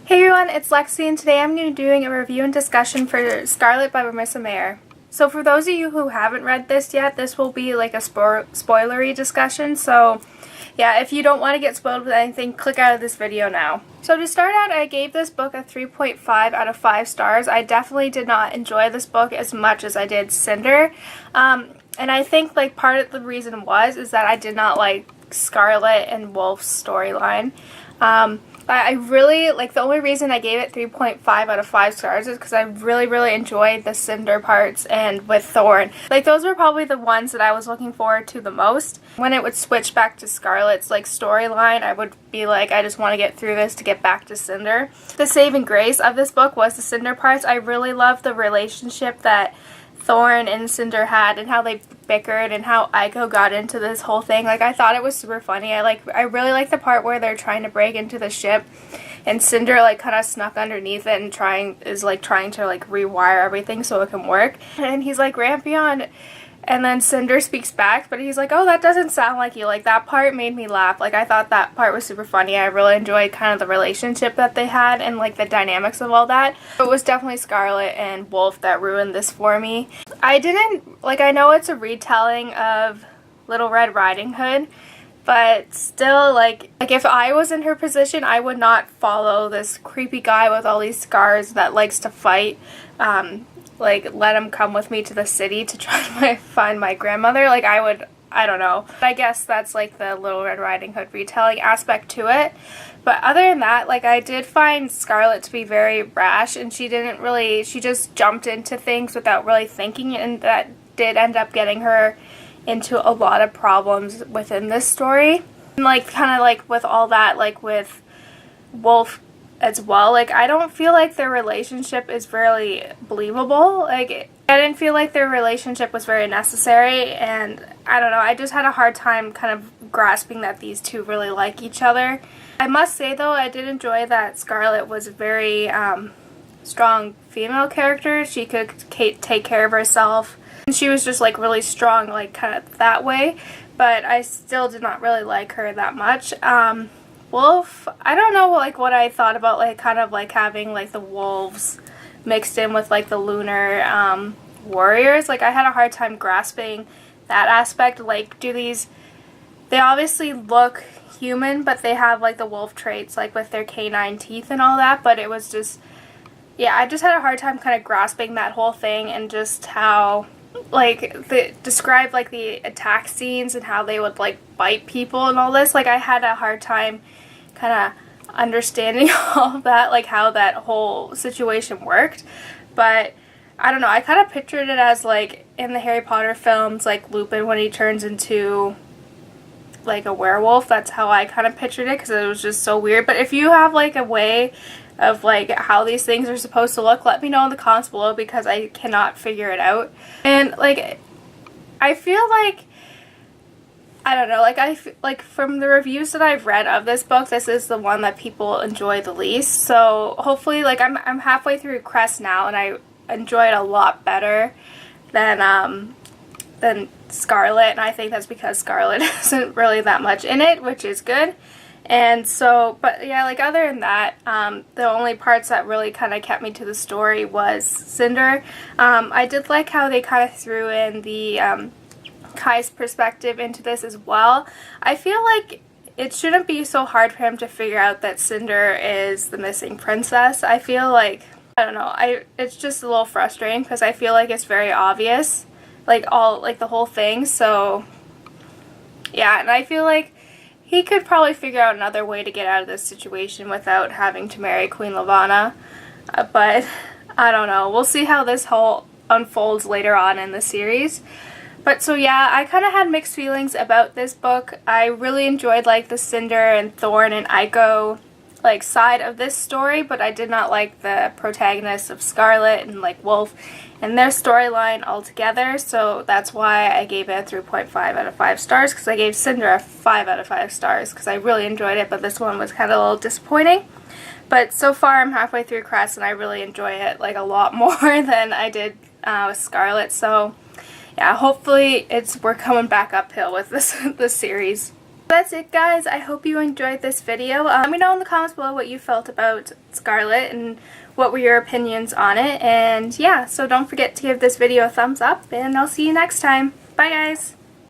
Hey everyone, it's Lexi and today I'm going to be doing a review and discussion for Scarlet by Marissa Meyer. So for those of you who haven't read this yet, this will be like a spoilery discussion, so yeah, if you don't want to get spoiled with anything, click out of this video now. So to start out, I gave this book a 3.5 out of 5 stars. I definitely did not enjoy this book as much as I did Cinder, and I think like part of the reason is that I did not like Scarlet and Wolf's storyline. I really, like, the only reason I gave it 3.5 out of 5 stars is because I really enjoyed the Cinder parts and with Thorn. Like, those were probably the ones that I was looking forward to the most. When it would switch back to Scarlet's, like, storyline, I would be like, I just want to get through this to get back to Cinder. The saving grace of this book was the Cinder parts. I really loved the relationship that Thorn and Cinder had and how they bickered and how Aiko got into this whole thing. Like, I thought it was super funny. I really like the part where they're trying to break into the ship and Cinder like kind of snuck underneath it and trying to like rewire everything so it can work. And he's like, Rampion. And then Cinder speaks back, but he's like, oh, that doesn't sound like you. Like, that part made me laugh. Like, I thought that part was super funny. I really enjoyed kind of the relationship that they had and, like, the dynamics of all that. It was definitely Scarlet and Wolf that ruined this for me. I know it's a retelling of Little Red Riding Hood, but still, like if I was in her position, I would not follow this creepy guy with all these scars that likes to fight. Like, let him come with me to the city to try to find my grandmother. Like, I don't know. I guess that's like the Little Red Riding Hood retelling aspect to it. But other than that, like, I did find Scarlet to be very rash, and she just jumped into things without really thinking, and that did end up getting her into a lot of problems within this story. And, like, kind of like with all that, like with Wolf as well, like, I don't feel like their relationship is really believable. Like, I didn't feel like their relationship was very necessary, and I don't know, I just had a hard time kind of grasping that these two really like each other. I must say though, I did enjoy that Scarlet was a very strong female character. She could take care of herself, and she was just like really strong, like kind of that way, but I still did not really like her that much. Wolf, I don't know, like, what I thought about, like, kind of, like, having, like, the wolves mixed in with, like, the lunar, warriors. Like, I had a hard time grasping that aspect. Like, they obviously look human, but they have, like, the wolf traits, like, with their canine teeth and all that, but it was just, yeah, I just had a hard time kind of grasping that whole thing and just how, like, describe, like, the attack scenes and how they would, like, bite people and all this. Like, I had a hard time kind of understanding all of that, like, how that whole situation worked. But I don't know, I kind of pictured it as, like, in the Harry Potter films, like Lupin when he turns into like a werewolf. That's how I kind of pictured it, because it was just so weird. But if you have, like, a way of, like, how these things are supposed to look, let me know in the comments below, because I cannot figure it out. And, like, I feel like, I don't know, like, from the reviews that I've read of this book, this is the one that people enjoy the least. So hopefully, like, I'm halfway through Crest now, and I enjoy it a lot better than Scarlet, and I think that's because Scarlet isn't really that much in it, which is good. And so, but yeah, like, other than that, the only parts that really kind of kept me to the story was Cinder. I did like how they kind of threw in the Kai's perspective into this as well. I feel like it shouldn't be so hard for him to figure out that Cinder is the missing princess. I feel like, I don't know, it's just a little frustrating because I feel like it's very obvious, like, the whole thing. So yeah, and I feel like he could probably figure out another way to get out of this situation without having to marry Queen Lavanna, but I don't know. We'll see how this whole unfolds later on in the series. But so yeah, I kind of had mixed feelings about this book. I really enjoyed, like, the Cinder and Thorn and Aiko, like, side of this story, but I did not like the protagonists of Scarlet and, like, Wolf and their storyline altogether, so that's why I gave it a 3.5 out of 5 stars, because I gave Cinder a 5 out of 5 stars, because I really enjoyed it, but this one was kind of a little disappointing. But so far, I'm halfway through Crest, and I really enjoy it, like, a lot more than I did with Scarlet, so yeah, hopefully we're coming back uphill with this series. That's it, guys. I hope you enjoyed this video. Let me know in the comments below what you felt about Scarlet and what were your opinions on it. And yeah, so don't forget to give this video a thumbs up, and I'll see you next time. Bye, guys!